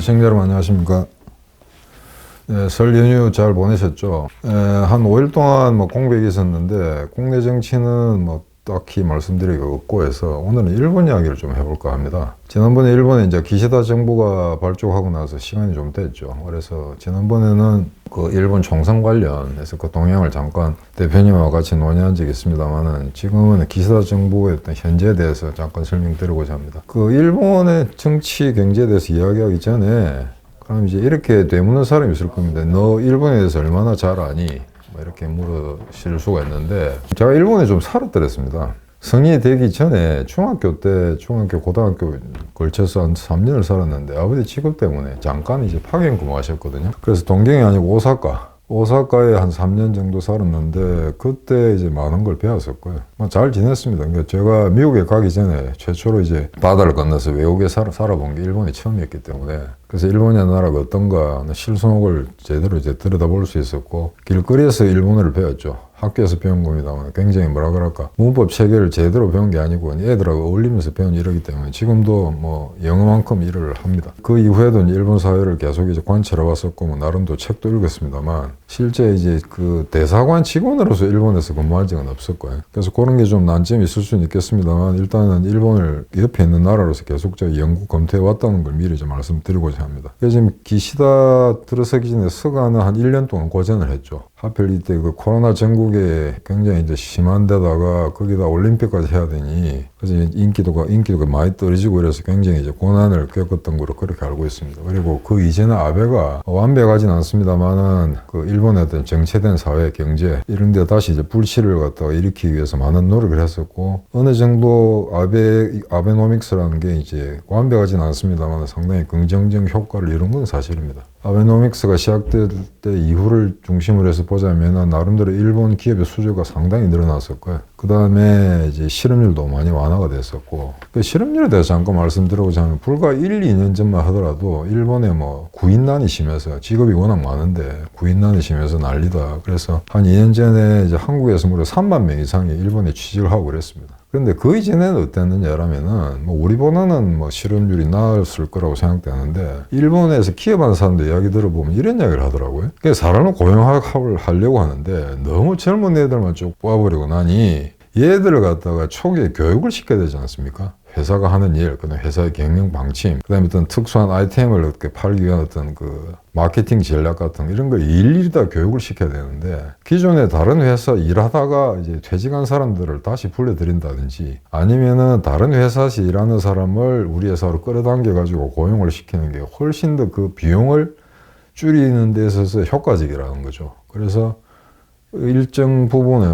시청자 여러분 안녕하십니까. 설 연휴 잘 보내셨죠? 한 5일 동안 공백이 있었는데 국내 정치는 딱히 말씀드리기가 없고 해서 오늘은 일본 이야기를 좀 해볼까 합니다. 지난번에 일본에 이제 기시다 정부가 발족하고 나서 시간이 좀 됐죠. 그래서 지난번에는 그 일본 총선 관련해서 그 동향을 잠깐 대표님과 같이 논의한 적이 있습니다만은 지금은 기시다 정부의 어떤 현재에 대해서 잠깐 설명드리고자 합니다. 그 일본의 정치 경제에 대해서 이야기하기 전에 그럼 이제 이렇게 되묻는 사람이 있을 겁니다. 너 일본에 대해서 얼마나 잘 아니? 이렇게 물으실 수가 있는데 제가 일본에 좀 살았더랬습니다. 성인이 되기 전에 중학교, 고등학교 걸쳐서 한 3년을 살았는데 아버지 직업 때문에 잠깐 이제 파견 근무하셨거든요. 그래서 동경이 아니고 오사카에 한 3년 정도 살았는데 그때 이제 많은 걸 배웠었고요. 잘 지냈습니다. 그러니까 제가 미국에 가기 전에 최초로 이제 바다를 건너서 외국에 살아본 게 일본이 처음이었기 때문에 그래서 일본의 나라가 어떤가 실속을 제대로 이제 들여다볼 수 있었고 길거리에서 일본어를 배웠죠. 학교에서 배운 겁니다만 굉장히 문법 체계를 제대로 배운 게 아니고 애들하고 어울리면서 배운 일이기 때문에 지금도 영어만큼 일을 합니다. 그 이후에도 일본 사회를 계속 이제 관찰해 왔었고 나름도 책도 읽었습니다만 실제 이제 그 대사관 직원으로서 일본에서 근무한 적은 없었고요. 그래서 그런 게 좀 난점이 있을 수는 있겠습니다만 일단은 일본을 옆에 있는 나라로서 계속적으로 연구 검토해 왔다는 걸 미리 좀 말씀드리고자 합니다. 그래서 지금 기시다 들어서기 전에 스가는 한 1년 동안 고전을 했죠. 하필 이때 그 코로나 전국에 굉장히 이제 심한 데다가 거기다 올림픽까지 해야 되니 그래서 인기도가 많이 떨어지고 그래서 굉장히 이제 고난을 겪었던 거로 그렇게 알고 있습니다. 그리고 그 이전에 아베가 완벽하진 않습니다만은 그 일본의 어떤 정체된 사회, 경제 이런 데 다시 이제 불씨를 갖다가 일으키기 위해서 많은 노력을 했었고 어느 정도 아베노믹스라는 게 이제 완벽하진 않습니다만 상당히 긍정적 효과를 이룬 건 사실입니다. 아베노믹스가 시작될 때 이후를 중심으로 해서 보자면 나름대로 일본 기업의 수주가 상당히 늘어났었고요. 그 다음에 이제 실업률도 많이 완화가 됐었고 그 실업률에 대해서 잠깐 말씀드리고자 하면 불과 1, 2년 전만 하더라도 일본에 구인난이 심해서 직업이 워낙 많은데 구인난이 심해서 난리다. 그래서 한 2년 전에 이제 한국에서 무려 3만 명 이상이 일본에 취직을 하고 그랬습니다. 그런데 그 이전에는 어땠느냐라면은 실업률이 실업률이 나았을 거라고 생각되는데 일본에서 기업하는 사람들 이야기 들어보면 이런 이야기를 하더라고요. 그래서 사람을 고용학업을 하려고 하는데 너무 젊은 애들만 쭉 뽑아버리고 나니 얘들을 갖다가 초기에 교육을 시켜야 되지 않습니까? 회사가 하는 일, 그다음에 회사의 경영 방침, 그다음에 어떤 특수한 아이템을 이렇게 팔기 위한 어떤 그 마케팅 전략 같은 이런 걸 일일이 다 교육을 시켜야 되는데 기존에 다른 회사 일하다가 이제 퇴직한 사람들을 다시 불러들인다든지 아니면은 다른 회사에서 일하는 사람을 우리 회사로 끌어당겨 가지고 고용을 시키는 게 훨씬 더 그 비용을 줄이는 데 있어서 효과적이라는 거죠. 그래서 일정 부분에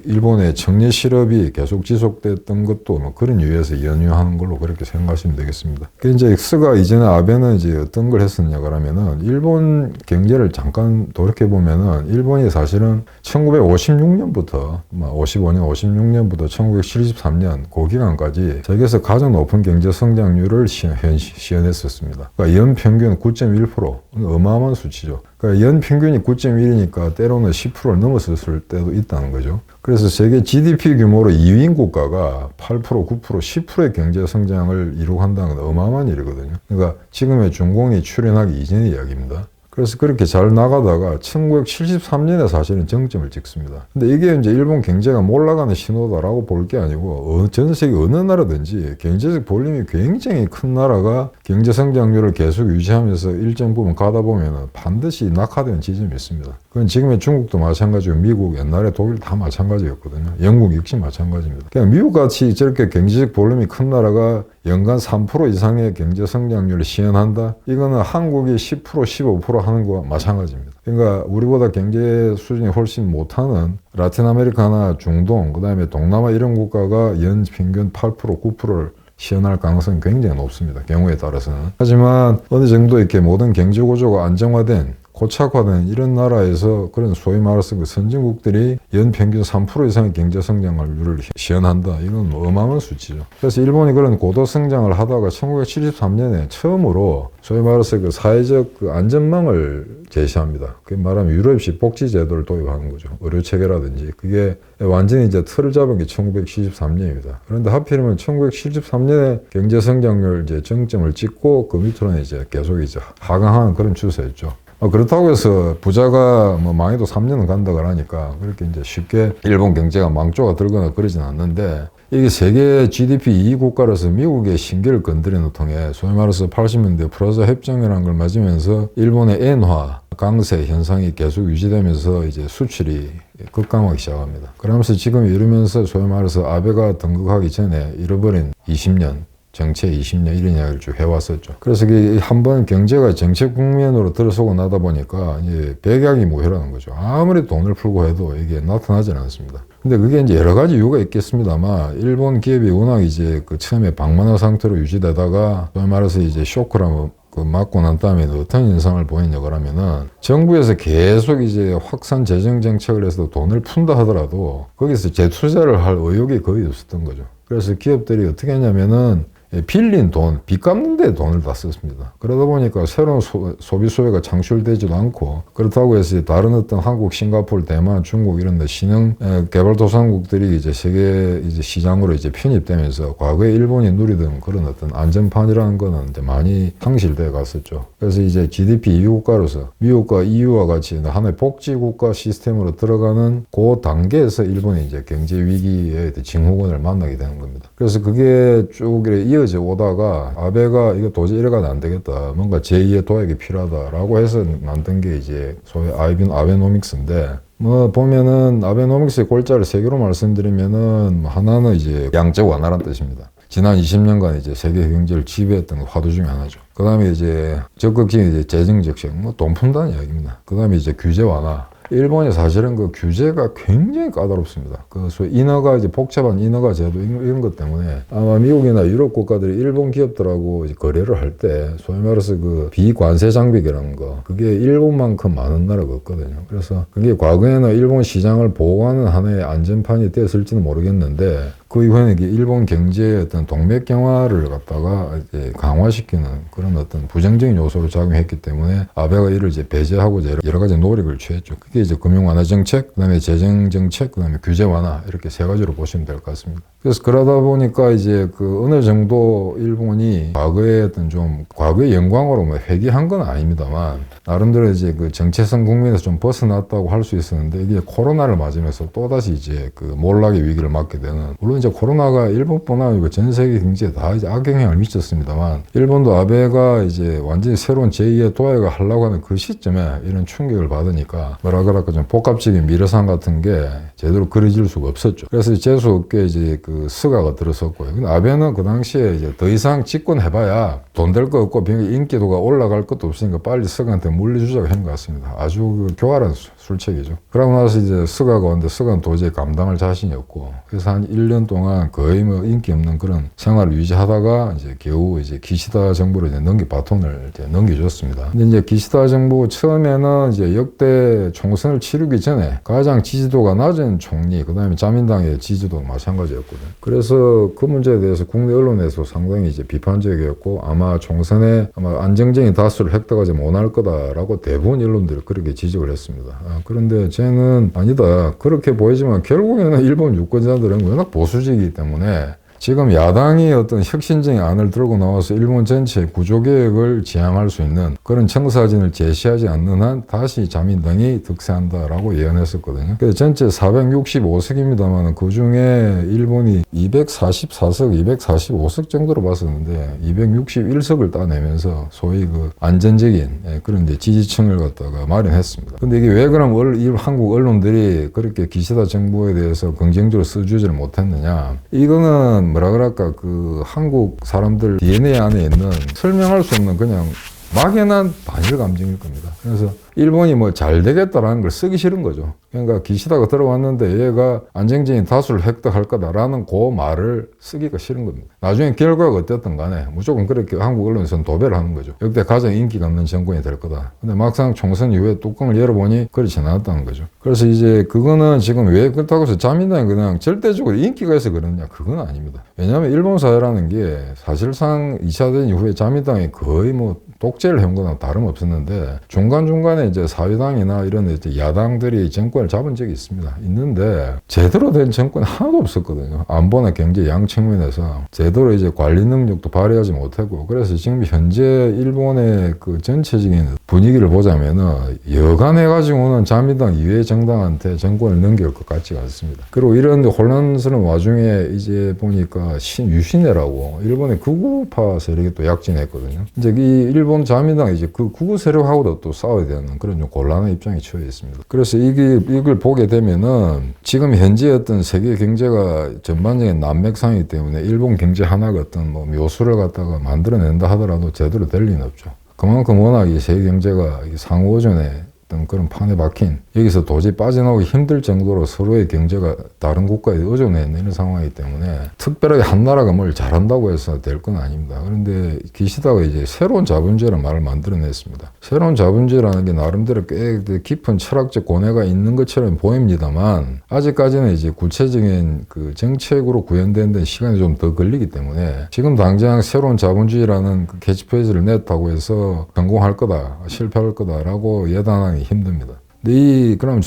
일본의 청년 실업이 계속 지속됐던 것도 그런 이유에서 연유하는 걸로 그렇게 생각하시면 되겠습니다. 이제 스가 이전에 아베는 이제 어떤 걸 했었냐 그러면은 일본 경제를 잠깐 돌이켜보면은 일본이 사실은 1956년부터 56년부터 1973년 그 기간까지 세계에서 가장 높은 경제 성장률을 시현했었습니다. 그러니까 연 평균 9.1% 어마어마한 수치죠. 그러니까 연 평균이 9.1이니까 때로는 10%를 넘었을 때도 있다는 거죠. 그래서 세계 GDP 규모로 2위인 국가가 8%, 9%, 10%의 경제 성장을 이루한다는 건 어마어마한 일이거든요. 그러니까 지금의 중공이 출현하기 이전의 이야기입니다. 그래서 그렇게 잘 나가다가 1973년에 사실은 정점을 찍습니다. 근데 이게 이제 일본 경제가 몰락하는 신호다라고 볼 게 아니고 전 세계 어느 나라든지 경제적 볼륨이 굉장히 큰 나라가 경제 성장률을 계속 유지하면서 일정 부분 가다 보면 반드시 낙하되는 지점이 있습니다. 그건 지금의 중국도 마찬가지고 미국, 옛날에 독일 다 마찬가지였거든요. 영국 역시 마찬가지입니다. 그냥 미국같이 저렇게 경제적 볼륨이 큰 나라가 연간 3% 이상의 경제 성장률을 시현한다? 이거는 한국이 10%, 15% 하는 거와 마찬가지입니다. 그러니까 우리보다 경제 수준이 훨씬 못하는 라틴 아메리카나 중동, 그 다음에 동남아 이런 국가가 연 평균 8%, 9%를 시현할 가능성이 굉장히 높습니다. 경우에 따라서는. 하지만 어느 정도 이렇게 모든 경제 구조가 안정화된 고착화된 이런 나라에서 그런 소위 말해서 그 선진국들이 연평균 3% 이상의 경제 성장률을 시현한다. 이건 뭐 어마어마한 수치죠. 그래서 일본이 그런 고도 성장을 하다가 1973년에 처음으로 소위 말해서 그 사회적 그 안전망을 제시합니다. 그게 말하면 유럽식 복지 제도를 도입하는 거죠. 의료 체계라든지. 그게 완전히 이제 틀을 잡은 게 1973년입니다. 그런데 하필이면 1973년에 경제 성장률 이제 정점을 찍고 그 밑으로는 이제 계속 이제 하강하는 그런 추세였죠. 그렇다고 해서 부자가 뭐 망해도 3년은 간다 그러니까 그렇게 이제 쉽게 일본 경제가 망조가 들거나 그러진 않는데, 이게 세계 GDP 2위 국가로서 미국의 신기를 건드리는 통해 소위 말해서 80년대 프라자 협정이라는 걸 맞으면서 일본의 엔화 강세 현상이 계속 유지되면서 이제 수출이 급감하기 시작합니다. 그러면서 지금 이러면서 소위 말해서 아베가 등극하기 전에 잃어버린 20년 정책 20년 이런 이야기를 쭉 해왔었죠. 그래서 한번 경제가 정책 국면으로 들어서고 나다 보니까 이제 백약이 무효라는 거죠. 아무리 돈을 풀고 해도 이게 나타나지 않습니다. 근데 그게 이제 여러 가지 이유가 있겠습니다만, 일본 기업이 워낙 이제 그 처음에 방만화 상태로 유지되다가 소위 말해서 이제 쇼크라고 그 맞고 난 다음에 어떤 현상을 보이냐고 하면은, 정부에서 계속 이제 확산 재정 정책을 해서 돈을 푼다 하더라도 거기서 재투자를 할 의욕이 거의 없었던 거죠. 그래서 기업들이 어떻게 했냐면은 빌린 돈, 빚 갚는 데 돈을 다 썼습니다. 그러다 보니까 새로운 소비 수요가 창출되지도 않고, 그렇다고 해서 다른 어떤 한국, 싱가포르, 대만, 중국 이런 데 신흥 개발도상국들이 이제 세계 이제 시장으로 이제 편입되면서 과거에 일본이 누리던 그런 어떤 안전판이라는 거는 이제 많이 상실되어 갔었죠. 그래서 이제 GDP 2위 국가로서 미국과 EU와 같이 하나의 복지국가 시스템으로 들어가는 그 단계에서 일본이 이제 경제 위기의 징후군을 만나게 되는 겁니다. 그래서 그게 쭉 이어져 오다가 아베가 이거 도저히 이래가면 안 되겠다, 뭔가 제2의 도약이 필요하다라고 해서 만든 게 이제 소위 아베노믹스인데, 뭐 보면은 아베노믹스의 골자를 세 개로 말씀드리면은, 하나는 이제 양적 완화란 뜻입니다. 지난 20년간 이제 세계 경제를 지배했던 화두 중에 하나죠. 그 다음에 이제 적극적인 이제 재정 적색, 뭐 돈 푼다는 이야기입니다. 그 다음에 이제 규제 완화. 일본이 사실은 그 규제가 굉장히 까다롭습니다. 그 소위 인허가, 이제 복잡한 인허가 제도 이런 것 때문에 아마 미국이나 유럽 국가들이 일본 기업들하고 이제 거래를 할 때 소위 말해서 그 비관세 장벽이라는 거, 그게 일본만큼 많은 나라가 없거든요. 그래서 그게 과거에는 일본 시장을 보호하는 하나의 안전판이 되었을지는 모르겠는데, 그 이후에는 이게 일본 경제의 어떤 동맥 경화를 갖다가 이제 강화시키는 그런 어떤 부정적인 요소로 작용했기 때문에 아베가 이를 이제 배제하고 여러 가지 노력을 취했죠. 그게 이제 금융 완화 정책, 그다음에 재정 정책, 그다음에 규제 완화, 이렇게 세 가지로 보시면 될 것 같습니다. 그래서 그러다 보니까 이제 그 어느 정도 일본이 과거에 어떤 좀 과거의 영광으로 뭐 회귀한 건 아닙니다만, 나름대로 이제 그 정체성 국면에서 좀 벗어났다고 할 수 있었는데, 이게 코로나를 맞으면서 또다시 이제 그 몰락의 위기를 맞게 되는, 물론 이제 코로나가 일본뿐 아니고 전 세계 경제에 다 이제 악영향을 미쳤습니다만, 일본도 아베가 이제 완전히 새로운 제2의 도약을 하려고 하는 그 시점에 이런 충격을 받으니까 뭐라 그럴까 좀 복합적인 미래상 같은 게 제대로 그려질 수가 없었죠. 그래서 재수없게 이제 그 스가가 들어섰고요. 근데 아베는 그 당시에 이제 더 이상 집권해봐야 돈 될 거 없고 인기도가 올라갈 것도 없으니까 빨리 스가한테 물려주자고 한 것 같습니다. 아주 그 교활한 술책이죠. 그러고 나서 이제 스가가 왔는데 스가는 도저히 감당할 자신이 없고, 그래서 한 1년 동안 거의 뭐 인기 없는 그런 생활을 유지하다가 이제 겨우 이제 기시다 정부로 이제 바톤을 이제 넘겨줬습니다. 근데 이제 기시다 정부 처음에는 이제 역대 총선을 치르기 전에 가장 지지도가 낮은 총리, 그 다음에 자민당의 지지도가 마찬가지였거든요. 그래서 그 문제에 대해서 국내 언론에서 상당히 이제 비판적이었고, 아마 총선에 아마 안정적인 다수를 획득하지 못할 거다라고 대부분 언론들이 그렇게 지적을 했습니다. 그런데 쟤는 아니다, 그렇게 보이지만 결국에는 일본 유권자들은 워낙 보수적이기 때문에 지금 야당이 어떤 혁신적인 안을 들고 나와서 일본 전체 구조개혁을 지향할 수 있는 그런 청사진을 제시하지 않는 한 다시 자민당이 득세한다라고 예언했었거든요. 그래서 전체 465석입니다만 그 중에 일본이 244석, 245석 정도로 봤었는데 261석을 따내면서 소위 그 안전적인 그런 이제 지지층을 갖다가 마련했습니다. 근데 이게 왜 그럼 한국 언론들이 그렇게 기시다 정부에 대해서 긍정적으로 써주지를 못했느냐? 이거는 뭐라 그럴까, 그 한국 사람들 DNA 안에 있는 설명할 수 없는 그냥 막연한 반일 감정일 겁니다. 그래서 일본이 뭐 잘 되겠다라는 걸 쓰기 싫은 거죠. 그러니까 기시다가 들어왔는데 얘가 안정적인 다수를 획득할 거다라는 그 말을 쓰기가 싫은 겁니다. 나중에 결과가 어땠든 간에 무조건 그렇게 한국 언론에서는 도배를 하는 거죠. 역대 가장 인기가 없는 정권이 될 거다. 근데 막상 총선 이후에 뚜껑을 열어보니 그렇지 않았다는 거죠. 그래서 이제 그거는 지금 왜 그렇다고 해서 자민당이 그냥 절대적으로 인기가 있어 그러느냐, 그건 아닙니다. 왜냐하면 일본 사회라는 게 사실상 2차 대전 이후에 자민당이 거의 뭐 독재를 해온 거랑 다름없었는데 중간중간에 이제 사회당이나 이런 이제 야당들이 정권을 잡은 적이 있습니다. 있는데 제대로 된 정권이 하나도 없었거든요. 안보나 경제 양 측면에서 제대로 이제 관리 능력도 발휘하지 못하고, 그래서 지금 현재 일본의 그 전체적인 분위기를 보자면은 여간해가지고는 자민당 이외의 정당한테 정권을 넘길 것 같지가 않습니다. 그리고 이런 혼란스러운 와중에 이제 보니까 유신회라고 일본의 극우파 세력이 또 약진했거든요. 이제 이 일본 자민당이 이제 그 극우 세력하고도 또 싸워야 되는 그런 좀 곤란한 입장에 처해 있습니다. 그래서 이걸 보게 되면은 지금 현재 어떤 세계 경제가 전반적인 난맥상이기 때문에 일본 경제 하나가 어떤 뭐 묘수를 갖다가 만들어낸다 하더라도 제대로 될 리는 없죠. 그만큼 워낙 이 세계 경제가 상호전에 어떤 그런 판에 박힌, 여기서 도저히 빠져나오기 힘들 정도로 서로의 경제가 다른 국가에 의존해 있는 상황이기 때문에 특별하게 한 나라가 뭘 잘한다고 해서 될 건 아닙니다. 그런데 기시다가 이제 새로운 자본주의라는 말을 만들어냈습니다. 새로운 자본주의라는 게 나름대로 꽤 깊은 철학적 고뇌가 있는 것처럼 보입니다만 아직까지는 이제 구체적인 그 정책으로 구현되는 데 시간이 좀 더 걸리기 때문에 지금 당장 새로운 자본주의라는 그 캐치프레이즈를 냈다고 해서 성공할 거다, 실패할 거다라고 예단하기 힘듭니다. 근데 그럼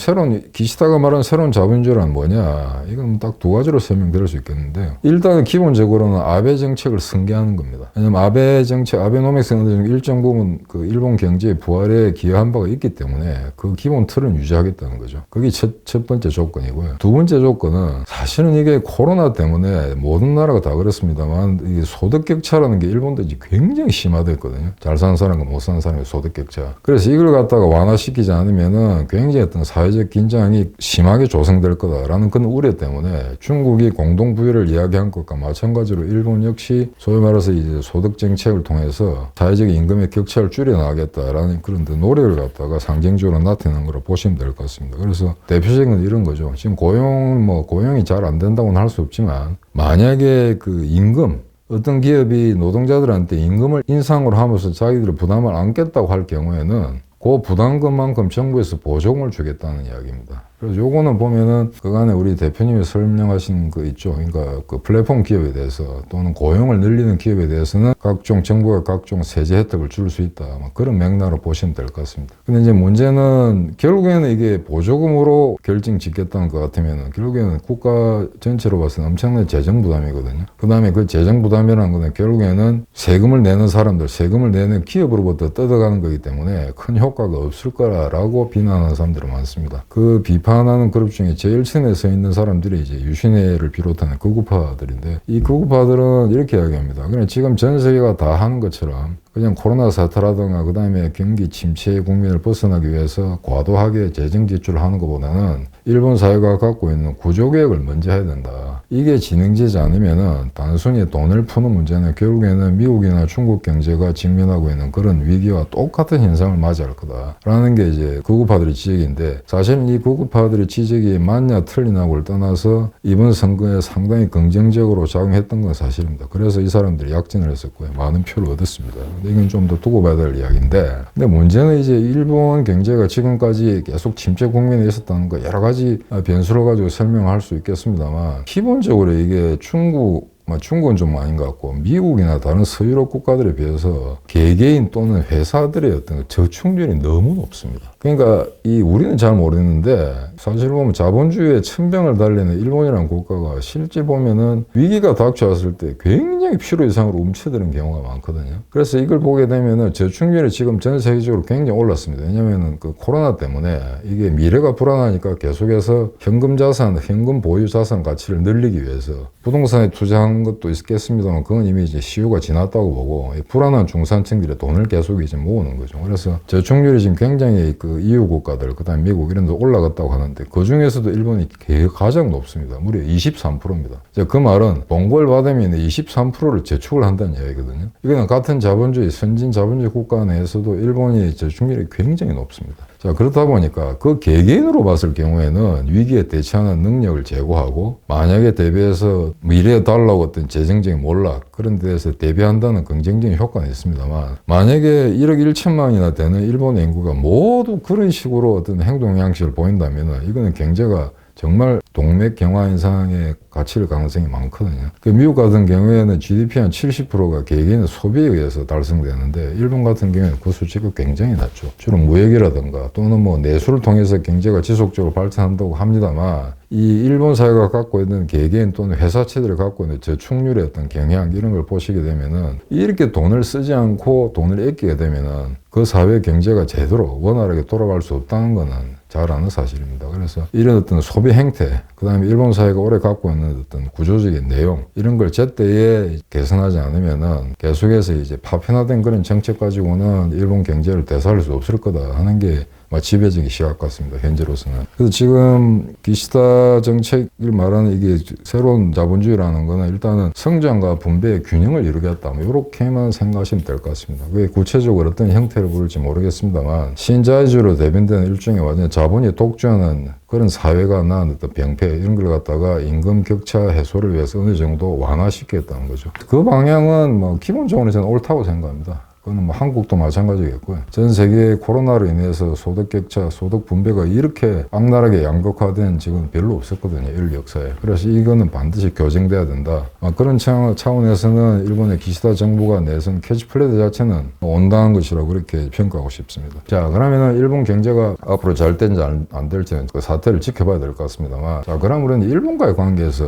기시다가 말하는 새로운 자본주의란 뭐냐? 이건 딱 두 가지로 설명드릴 수 있겠는데요. 일단은 기본적으로는 아베 정책을 승계하는 겁니다. 왜냐면 아베 정책, 아베노믹스는 일정 부분 그 일본 경제의 부활에 기여한 바가 있기 때문에 그 기본 틀은 유지하겠다는 거죠. 그게 첫 번째 조건이고요. 두 번째 조건은 사실은 이게 코로나 때문에 모든 나라가 다 그렇습니다만 이 소득 격차라는 게 일본도 이제 굉장히 심화됐거든요. 잘 사는 사람과 못 사는 사람의 소득 격차. 그래서 이걸 갖다가 완화시키지 않으면은 굉장히 어떤 사회적 긴장이 심하게 조성될 거다라는 그런 우려 때문에 중국이 공동부유를 이야기한 것과 마찬가지로 일본 역시 소위 말해서 이제 소득 정책을 통해서 사회적 임금의 격차를 줄여나가겠다라는 그런 노력을 갖다가 상징적으로 나타내는 거로 보시면 될 것 같습니다. 그래서 대표적인 건 이런 거죠. 지금 고용이 잘 안 된다고는 할 수 없지만 만약에 그 임금, 어떤 기업이 노동자들한테 임금을 인상을 하면서 자기들의 부담을 안겠다고 할 경우에는 그 부담금만큼 정부에서 보조금을 주겠다는 이야기입니다. 그래서 요거는 보면은 그간에 우리 대표님이 설명하신 거 있죠. 그러니까 그 플랫폼 기업에 대해서 또는 고용을 늘리는 기업에 대해서는 정부가 각종 세제 혜택을 줄 수 있다. 그런 맥락으로 보시면 될 것 같습니다. 근데 이제 문제는 결국에는 이게 보조금으로 결정 짓겠다는 것 같으면은 결국에는 국가 전체로 봐서는 엄청난 재정 부담이거든요. 그 다음에 그 재정 부담이라는 거는 결국에는 세금을 내는 사람들, 세금을 내는 기업으로부터 뜯어가는 거기 때문에 큰 효과가 없을 거라고 비난하는 사람들이 많습니다. 그 비판하는 그룹 중에 제일 cent에 서 있는 사람들이 이제 유신회를 비롯하는 극우파들인데 이 극우파들은 이렇게 이야기합니다. 그냥 지금 전 세계가 다 하는 것처럼 그냥 코로나 사태라든가 그 다음에 경기 침체 국면을 벗어나기 위해서 과도하게 재정 지출을 하는 것보다는 일본 사회가 갖고 있는 구조개혁을 먼저 해야 된다. 이게 진행되지 않으면은 단순히 돈을 푸는 문제는 결국에는 미국이나 중국 경제가 직면하고 있는 그런 위기와 똑같은 현상을 맞이할 거다라는 게 이제 극우파들의 지적인데, 사실은 이 극우파들의 지적이 맞냐 틀리냐를 떠나서 이번 선거에 상당히 긍정적으로 작용했던 건 사실입니다. 그래서 이 사람들이 약진을 했었고요. 많은 표를 얻었습니다. 근데 이건 좀 더 두고 봐야 될 이야기인데, 근데 문제는 이제 일본 경제가 지금까지 계속 침체 국면에 있었다는 거 여러 가지 변수를 가지고 설명할 수 있겠습니다만, 기본적으로 이게 중국은 좀 아닌 것 같고 미국이나 다른 서유럽 국가들에 비해서 개개인 또는 회사들의 어떤 저축률이 너무 높습니다. 그러니까 우리는 잘 모르는데 사실 보면 자본주의의 천병을 달리는 일본이라는 국가가 실제 보면은 위기가 닥쳐왔을 때 굉장히 필요 이상으로 움츠드는 경우가 많거든요. 그래서 이걸 보게 되면은 저축률이 지금 전 세계적으로 굉장히 올랐습니다. 왜냐면은 그 코로나 때문에 이게 미래가 불안하니까 계속해서 현금 보유 자산 가치를 늘리기 위해서 부동산에 투자한 것도 있겠습니다만 그건 이미 이제 시효가 지났다고 보고 불안한 중산층들의 돈을 계속 이제 모으는 거죠. 그래서 저축률이 지금 굉장히 그 EU 국가들, 그다음 미국 이런 데 올라갔다고 하는데 그 중에서도 일본이 가장 높습니다. 무려 23%입니다. 그 말은 본걸 받으면 23%를 저축을 한다는 이야기거든요. 이거는 같은 자본주의, 선진 자본주의 국가 내에서도 일본이 저축률이 굉장히 높습니다. 자, 그렇다 보니까 그 개개인으로 봤을 경우에는 위기에 대처하는 능력을 제고하고 만약에 대비해서 미래에 달라고 어떤 재정적인 몰락 그런 데에서 대비한다는 긍정적인 효과는 있습니다만 만약에 1억 1천만이나 되는 일본의 인구가 모두 그런 식으로 어떤 행동 양식을 보인다면 이거는 경제가 정말 동맥경화 현상의 가치일 가능성이 많거든요. 미국 같은 경우에는 GDP 한 70%가 개개인의 소비에 의해서 달성되는데 일본 같은 경우에는 그 수치가 굉장히 낮죠. 주로 무역이라든가 또는 뭐 내수를 통해서 경제가 지속적으로 발전한다고 합니다만 이 일본 사회가 갖고 있는 개개인 또는 회사체들이 갖고 있는 저축률의 어떤 경향 이런 걸 보시게 되면은 이렇게 돈을 쓰지 않고 돈을 아끼게 되면은 그 사회 경제가 제대로 원활하게 돌아갈 수 없다는 거는 잘 아는 사실입니다. 그래서 이런 어떤 소비 행태, 그 다음에 일본 사회가 오래 갖고 있는 어떤 구조적인 내용, 이런 걸 제때에 개선하지 않으면은 계속해서 이제 파편화된 그런 정책 가지고는 일본 경제를 되살릴 수 없을 거다 하는 게 지배적인 시각 같습니다. 현재로서는. 그래서 지금 기시다 정책을 말하는 이게 새로운 자본주의라는 거는 일단은 성장과 분배의 균형을 이루겠다. 이렇게만 생각하시면 될 것 같습니다. 그게 구체적으로 어떤 형태를 부를지 모르겠습니다만 신자유주의로 대변되는 일종의 완전 자본이 독주하는 그런 사회가 낳은 어떤 병폐 이런 걸 갖다가 임금 격차 해소를 위해서 어느 정도 완화시키겠다는 거죠. 그 방향은 뭐 기본적으로 저는 옳다고 생각합니다. 그거는 뭐 한국도 마찬가지겠고요. 전 세계 코로나로 인해서 소득 격차, 소득 분배가 이렇게 악랄하게 양극화된 지금 별로 없었거든요. 인류 역사에. 그래서 이거는 반드시 교정돼야 된다. 그런 차원에서는 일본의 기시다 정부가 내선 캐치플레이 자체는 온당한 것이라고 그렇게 평가하고 싶습니다. 자, 그러면은 일본 경제가 앞으로 잘 될지 안 될지는 그 사태를 지켜봐야 될 것 같습니다만, 자, 그럼 우리는 일본과의 관계에서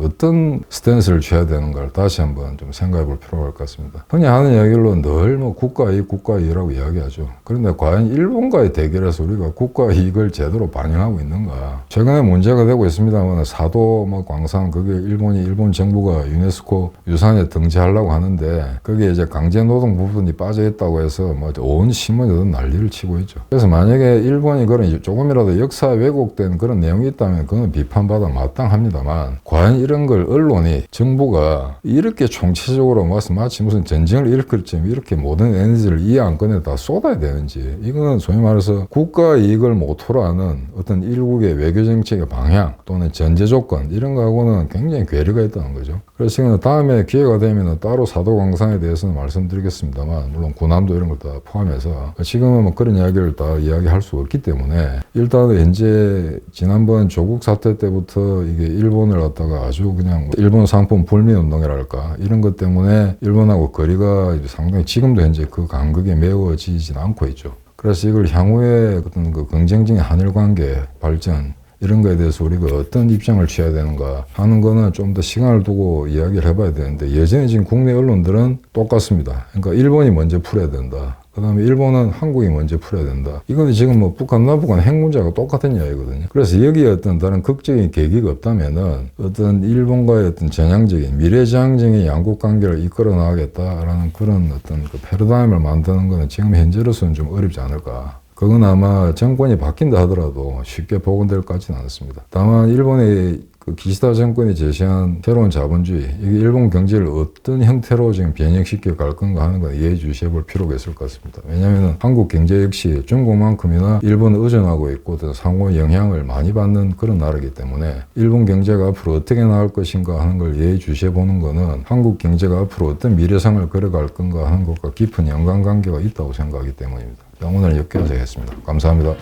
어떤 스탠스를 취해야 되는가를 다시 한번 좀 생각해 볼 필요가 있을 것 같습니다. 흔히 하는 이야기로 늘 뭐 국가이익이라고 이야기하죠. 그런데 과연 일본과의 대결에서 우리가 국가이익을 제대로 반영하고 있는가? 최근에 문제가 되고 있습니다만 사도 광산 그게 일본 정부가 유네스코 유산에 등재하려고 하는데 거기에 이제 강제노동 부분이 빠져 있다고 해서 온 신문에도 난리를 치고 있죠. 그래서 만약에 일본이 그런 조금이라도 역사 왜곡된 그런 내용이 있다면 그건 비판받아 마땅합니다만 과연 이런 걸 언론이 정부가 이렇게 총체적으로 마치 무슨 전쟁을 일으킬 쯤 이렇게 모든 에너지를 이 안건에 다 쏟아야 되는지 이거는 소위 말해서 국가 이익을 모토로 하는 어떤 일국의 외교정책의 방향 또는 전제 조건 이런 거하고는 굉장히 괴리가 있다는 거죠. 그래서 이거는 다음에 기회가 되면 따로 사도광산에 대해서는 말씀드리겠습니다만 물론 군함도 이런 걸 다 포함해서 지금은 뭐 그런 이야기를 다 이야기할 수 없기 때문에 일단은 현재 지난번 조국 사태 때부터 이게 일본을 갖다가 아주 그냥 일본 상품 불매운동이랄까 이런 것 때문에 일본하고 거리가 상당히 지금도 현재 그 간극에 메워지진 않고 있죠. 그래서 이걸 향후에 어떤 그 긍정적인 한일 관계 발전 이런 거에 대해서 우리가 어떤 입장을 취해야 되는가 하는 거는 좀 더 시간을 두고 이야기를 해봐야 되는데 여전히 지금 국내 언론들은 똑같습니다. 그러니까 일본이 먼저 풀어야 된다. 그 다음에 일본은 한국이 먼저 풀어야 된다. 이건 지금 뭐 북한, 남북한 핵 문제가 똑같은 이야기거든요. 그래서 여기에 어떤 다른 극적인 계기가 없다면은 어떤 일본과의 어떤 전향적인, 미래지향적인 양국 관계를 이끌어 나가겠다라는 그런 어떤 그 패러다임을 만드는 거는 지금 현재로서는 좀 어렵지 않을까. 그건 아마 정권이 바뀐다 하더라도 쉽게 복원될 것 같지는 않습니다. 다만 일본의 그 기시다 정권이 제시한 새로운 자본주의, 이게 일본 경제를 어떤 형태로 지금 변형시켜 갈 건가 하는 건 예의주시해 볼 필요가 있을 것 같습니다. 왜냐하면 한국 경제 역시 중국만큼이나 일본을 의존하고 있고 상호 영향을 많이 받는 그런 나라이기 때문에 일본 경제가 앞으로 어떻게 나올 것인가 하는 걸 예의주시해 보는 거는 한국 경제가 앞으로 어떤 미래상을 그려갈 건가 하는 것과 깊은 연관관계가 있다고 생각하기 때문입니다. 오늘 여기까지 하겠습니다. 감사합니다.